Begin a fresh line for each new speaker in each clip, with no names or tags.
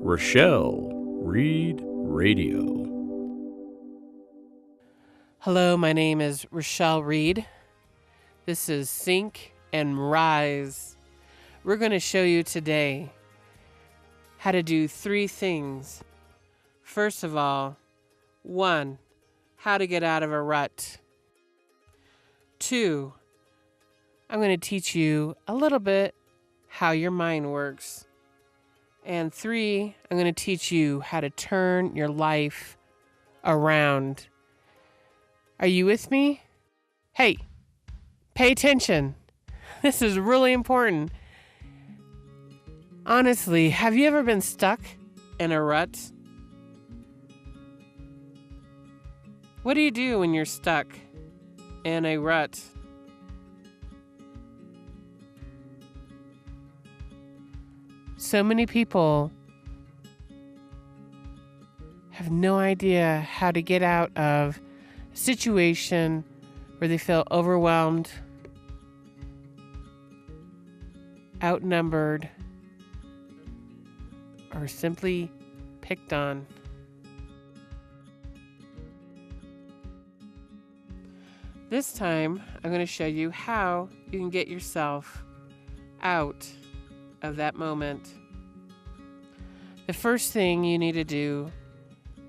Rachelle Reid Radio.
Hello, my name is Rachelle Reid. This is Sink and Rise. We're going to show you today how to do 3 things. First of all, 1, how to get out of a rut. 2, I'm going to teach you a little bit how your mind works. And 3, I'm going to teach you how to turn your life around. Are you with me? Hey, pay attention. This is really important. Honestly, have you ever been stuck in a rut? What do you do when you're stuck in a rut? So many people have no idea how to get out of a situation where they feel overwhelmed, outnumbered, or simply picked on. This time, I'm going to show you how you can get yourself out of that moment. The first thing you need to do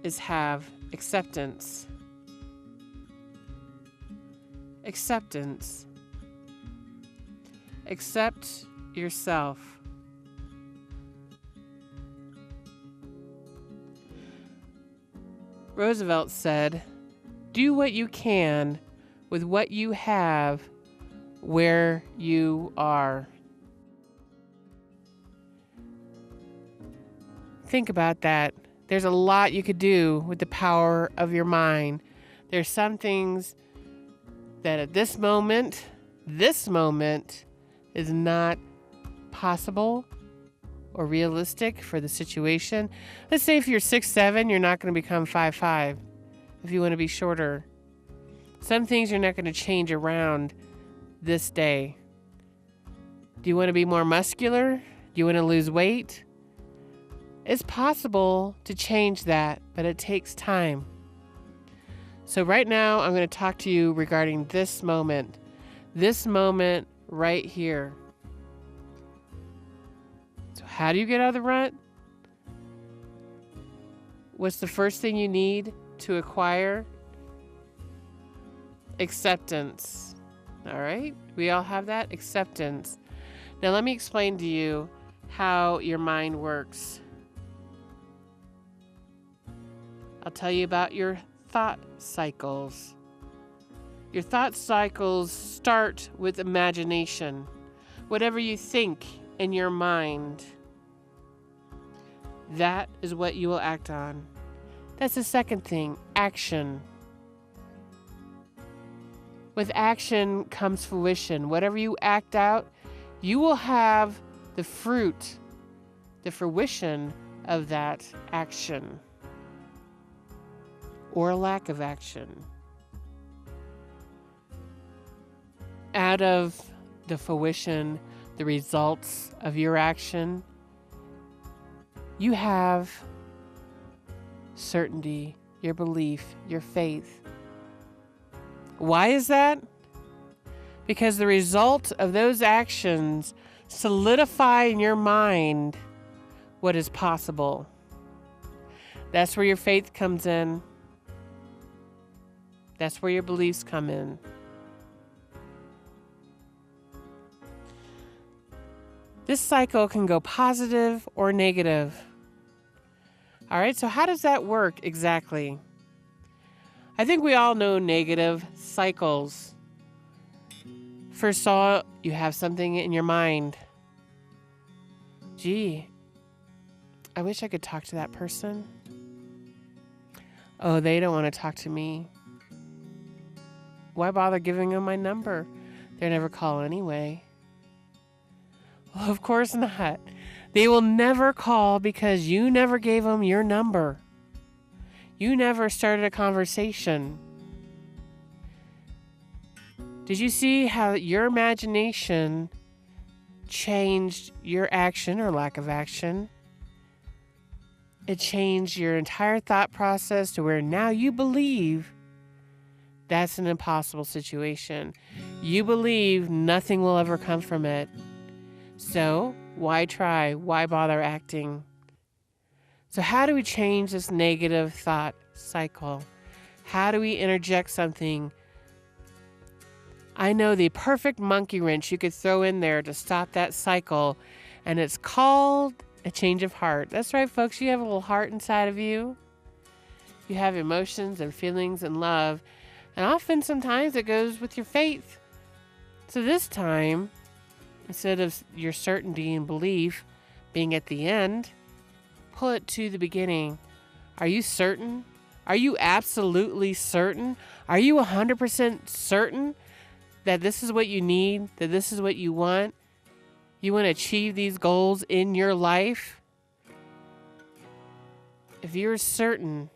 is have acceptance. Acceptance. Accept yourself. Roosevelt said, "Do what you can with what you have where you are." Think about that. There's a lot you could do with the power of your mind. There's some things that at this moment is not possible or realistic for the situation. Let's say if you're 6'7", you're not going to become 5'5". If you want to be shorter, some things you're not going to change around this day. Do you want to be more muscular? Do you want to lose weight? It's possible to change that, but it takes time. So right now, I'm going to talk to you regarding this moment right here. So how do you get out of the rut? What's the first thing you need to acquire? Acceptance. All right? We all have that? Acceptance. Now let me explain to you how your mind works. I'll tell you about your thought cycles. Your thought cycles start with imagination. Whatever you think in your mind, that is what you will act on. That's the second thing, action. With action comes fruition. Whatever you act out, you will have the fruit, the fruition of that action. Or lack of action. Out of the fruition, the results of your action, you have certainty, your belief, your faith. Why is that? Because the result of those actions solidify in your mind what is possible. That's where your faith comes in. That's where your beliefs come in. This cycle can go positive or negative. All right, so how does that work exactly? I think we all know negative cycles. First of all, you have something in your mind. Gee, I wish I could talk to that person. Oh, they don't want to talk to me. Why bother giving them my number? They never call anyway. Well, of course not. They will never call because you never gave them your number. You never started a conversation. Did you see how your imagination changed your action or lack of action? It changed your entire thought process to where now you believe that's an impossible situation. You believe nothing will ever come from it. So why try? Why bother acting? So how do we change this negative thought cycle? How do we interject something? I know the perfect monkey wrench you could throw in there to stop that cycle, and it's called a change of heart. That's right, folks. You have a little heart inside of you. You have emotions and feelings and love, and often sometimes it goes with your faith. So this time, instead of your certainty and belief being at the end, pull it to the beginning. Are you certain? Are you absolutely certain? Are you 100% certain that this is what you need, that this is what you want? You want to achieve these goals in your life? If you're certain,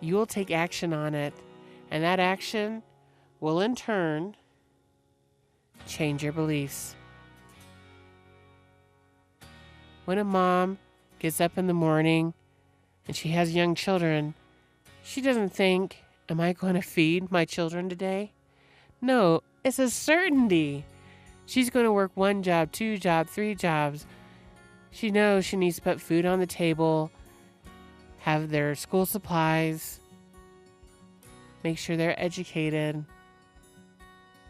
you will take action on it, and that action will in turn change your beliefs. When a mom gets up in the morning and she has young children, she doesn't think, am I going to feed my children today? No, it's a certainty. She's going to work 1 job, 2 jobs, 3 jobs. She knows she needs to put food on the table, have their school supplies, make sure they're educated.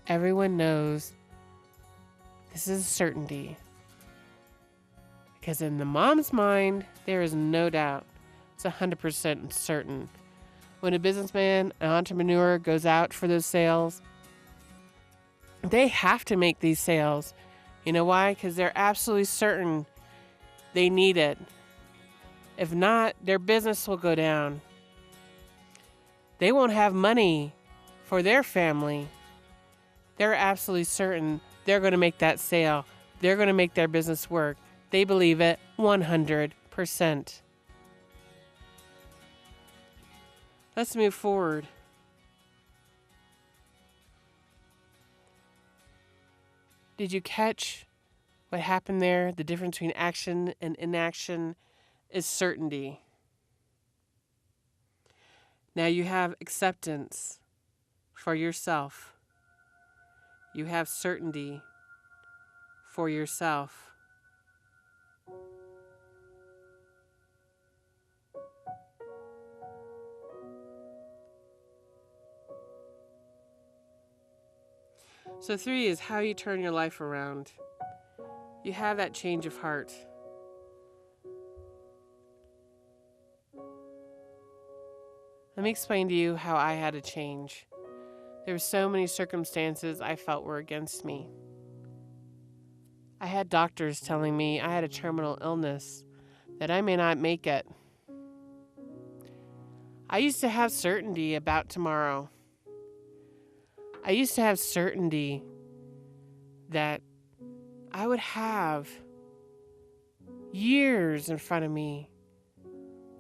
Everyone knows this is a certainty. Because in the mom's mind, there is no doubt. It's 100% certain. When a businessman, an entrepreneur goes out for those sales, they have to make these sales. You know why? Because they're absolutely certain they need it. If not, their business will go down. They won't have money for their family. They're absolutely certain they're going to make that sale. They're going to make their business work. They believe it 100%. Let's move forward. Did you catch what happened there? The difference between action and inaction is certainty. Now you have acceptance for yourself. You have certainty for yourself. So 3 is how you turn your life around. You have that change of heart. Let me explain to you how I had a change. There were so many circumstances I felt were against me. I had doctors telling me I had a terminal illness, that I may not make it. I used to have certainty about tomorrow. I used to have certainty that I would have years in front of me.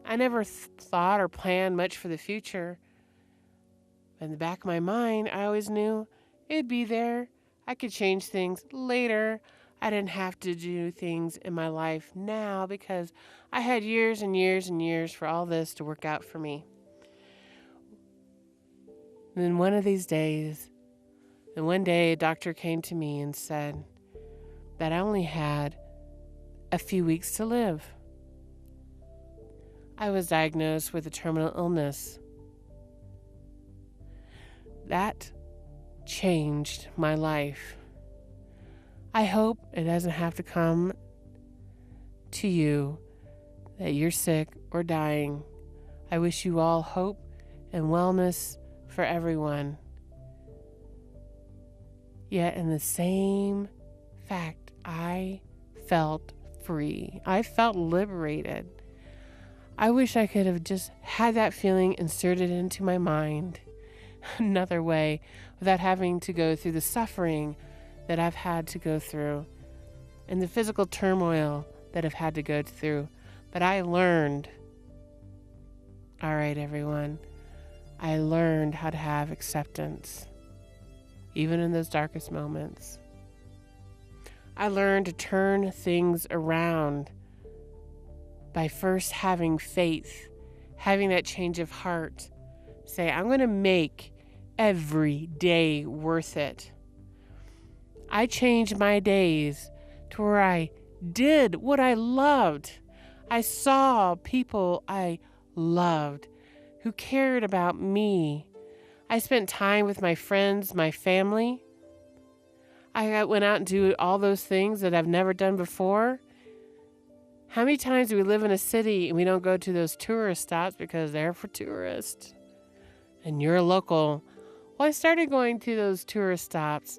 I never thought or planned much for the future. In the back of my mind, I always knew it'd be there. I could change things later. I didn't have to do things in my life now because I had years and years and years for all this to work out for me. And then one day a doctor came to me and said that I only had a few weeks to live. I was diagnosed with a terminal illness. That changed my life. I hope it doesn't have to come to you that you're sick or dying. I wish you all hope and wellness for everyone. Yet in the same fact, I felt free. I felt liberated. I wish I could have just had that feeling inserted into my mind another way without having to go through the suffering that I've had to go through and the physical turmoil that I've had to go through. But I learned, all right, everyone, I learned how to have acceptance. even in those darkest moments. I learned to turn things around by first having faith, having that change of heart. Say, I'm going to make every day worth it. I changed my days to where I did what I loved. I saw people I loved who cared about me. I spent time with my friends, my family. I went out and do all those things that I've never done before. How many times do we live in a city and we don't go to those tourist stops because they're for tourists? And you're a local. Well, I started going to those tourist stops.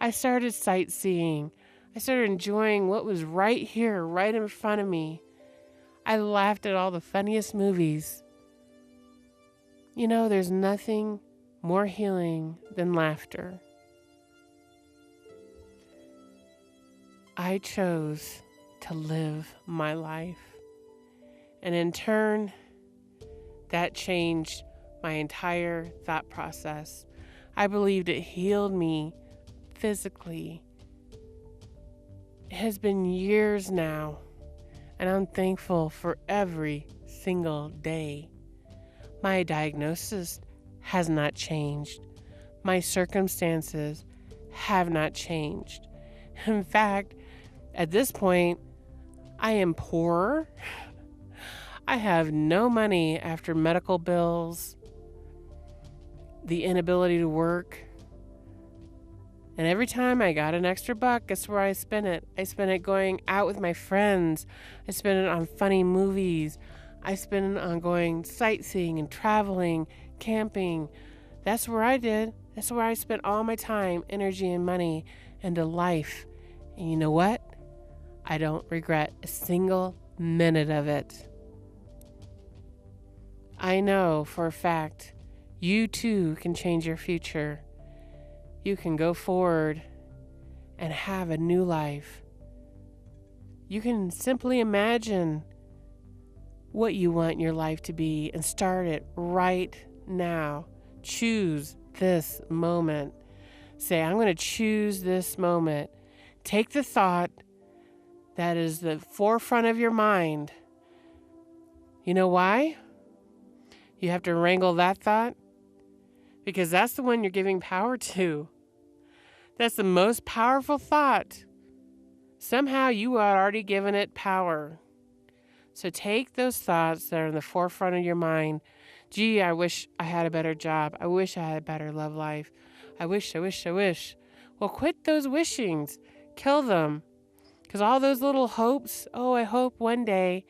I started sightseeing. I started enjoying what was right here, right in front of me. I laughed at all the funniest movies. You know, there's nothing more healing than laughter. I chose to live my life. And in turn, that changed my entire thought process. I believed it healed me physically. It has been years now, and I'm thankful for every single day. My diagnosis has not changed. My circumstances have not changed. In fact, at this point, I am poor. I have no money after medical bills, the inability to work. And every time I got an extra buck, guess where I spent it? I spent it going out with my friends. I spent it on funny movies. I spent it on going sightseeing and traveling, camping. That's where I did. That's where I spent all my time, energy, and money into life. And you know what? I don't regret a single minute of it. I know for a fact you too can change your future. You can go forward and have a new life. You can simply imagine what you want your life to be and start it right now. Choose this moment. Say, I'm going to choose this moment. Take the thought that is the forefront of your mind. You know why? You have to wrangle that thought because that's the one you're giving power to. That's the most powerful thought. Somehow you are already given it power. So take those thoughts that are in the forefront of your mind. Gee, I wish I had a better job. I wish I had a better love life. I wish. Well, quit those wishings. Kill them. Because all those little hopes, I hope one day.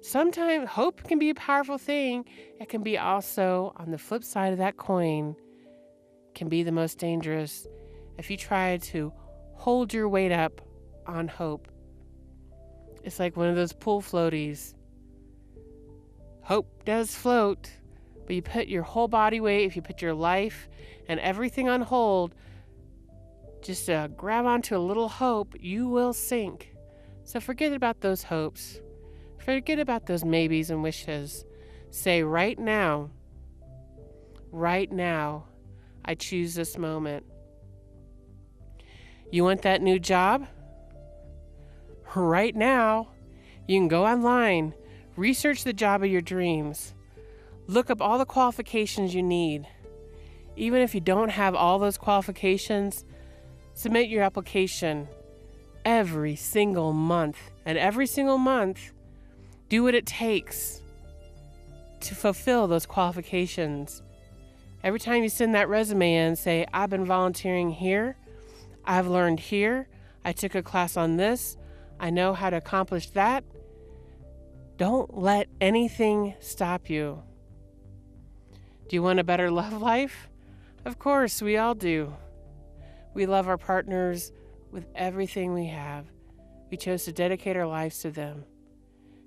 Sometimes hope can be a powerful thing. It can be also, on the flip side of that coin, can be the most dangerous if you try to hold your weight up on hope. It's like one of those pool floaties. Hope does float, but you put your whole body weight, if you put your life and everything on hold, just to grab onto a little hope, you will sink. So forget about those hopes. Forget about those maybes and wishes. Say right now, I choose this moment. You want that new job? Right now, you can go online, research the job of your dreams, look up all the qualifications you need. Even if you don't have all those qualifications, submit your application every single month. And every single month, do what it takes to fulfill those qualifications. Every time you send that resume in, say, I've been volunteering here, I've learned here, I took a class on this, I know how to accomplish that. Don't let anything stop you. Do you want a better love life? Of course, we all do. We love our partners with everything we have. We chose to dedicate our lives to them.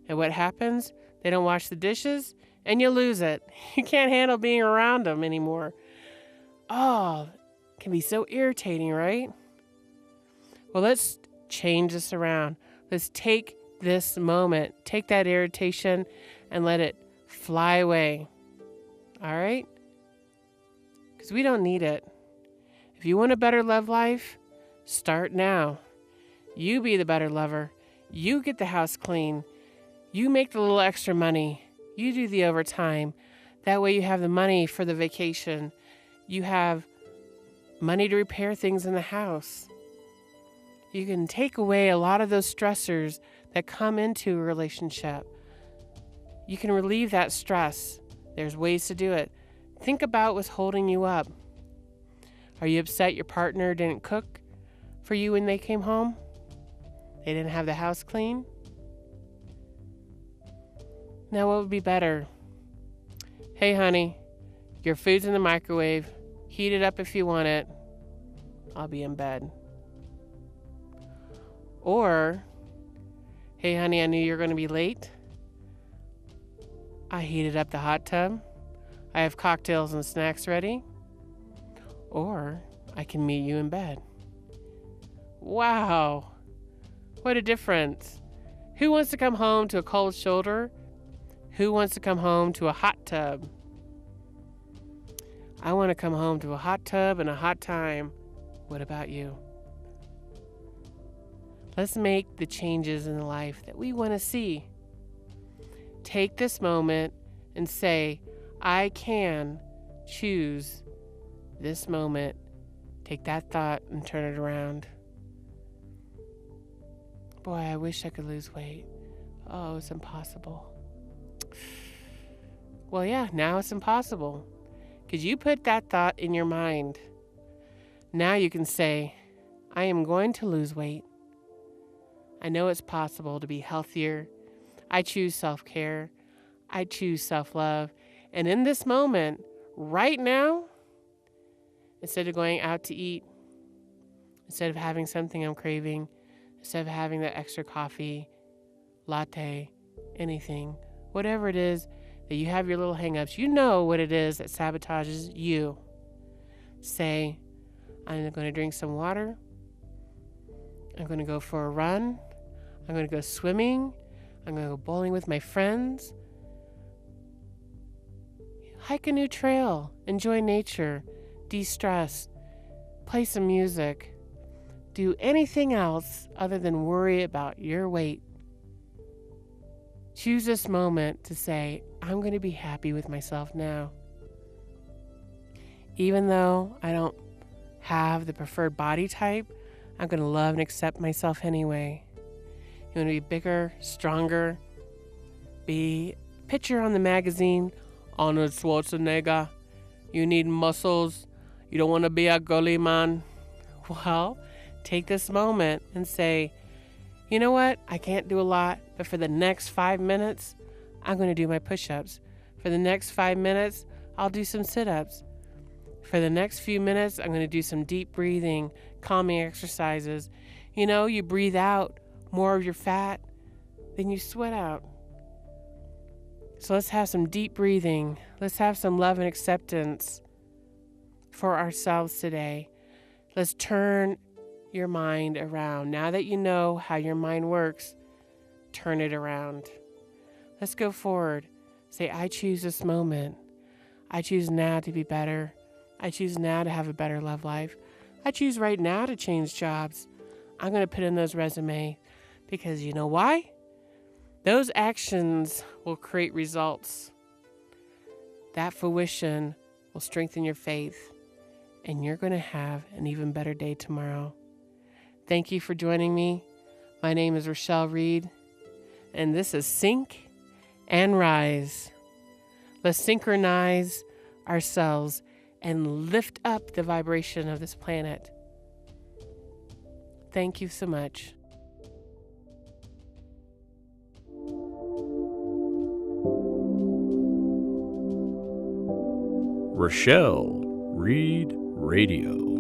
And what happens? They don't wash the dishes, and you lose it. You can't handle being around them anymore. Oh, it can be so irritating, right? Well, let's change this around. Let's take this moment, take that irritation, and let it fly away. All right? Because we don't need it. If you want a better love life, start now. You be the better lover. You get the house clean. You make the little extra money. You do the overtime. That way you have the money for the vacation. You have money to repair things in the house. You can take away a lot of those stressors that come into a relationship. You can relieve that stress. There's ways to do it. Think about what's holding you up. Are you upset your partner didn't cook for you when they came home? They didn't have the house clean? Now what would be better? Hey honey, your food's in the microwave. Heat it up if you want it. I'll be in bed. Or, hey honey, I knew you were going to be late. I heated up the hot tub. I have cocktails and snacks ready. Or, I can meet you in bed. Wow, what a difference. Who wants to come home to a cold shoulder? Who wants to come home to a hot tub? I want to come home to a hot tub and a hot time. What about you? Let's make the changes in life that we want to see. Take this moment and say, I can choose this moment. Take that thought and turn it around. Boy, I wish I could lose weight. Oh, it's impossible. Well, yeah, now it's impossible. Because you put that thought in your mind. Now you can say, I am going to lose weight. I know it's possible to be healthier. I choose self-care. I choose self-love. And in this moment, right now, instead of going out to eat, instead of having something I'm craving, instead of having that extra coffee, latte, anything, whatever it is that you have your little hang-ups, you know what it is that sabotages you. Say, I'm going to drink some water. I'm going to go for a run. I'm going to go swimming. I'm going to go bowling with my friends. Hike a new trail. Enjoy nature. De-stress. Play some music. Do anything else other than worry about your weight. Choose this moment to say, I'm going to be happy with myself now. Even though I don't have the preferred body type, I'm going to love and accept myself anyway. You want to be bigger, stronger, be a picture on the magazine, Arnold Schwarzenegger. You need muscles. You don't want to be a gully man. Well, take this moment and say, you know what? I can't do a lot, but for the next 5 minutes, I'm going to do my push-ups. For the next 5 minutes, I'll do some sit-ups. For the next few minutes, I'm going to do some deep breathing, calming exercises. You know, you breathe out more of your fat than you sweat out. So let's have some deep breathing. Let's have some love and acceptance for ourselves today. Let's turn your mind around. Now that you know how your mind works, turn it around. Let's go forward. Say, I choose this moment. I choose now to be better. I choose now to have a better love life. I choose right now to change jobs. I'm going to put in those resumes because you know why? Those actions will create results. That fruition will strengthen your faith, and you're going to have an even better day tomorrow. Thank you for joining me. My name is Rachelle Reid, and this is Sink and Rise. Let's synchronize ourselves and lift up the vibration of this planet. Thank you so much.
Rachelle Reid Radio.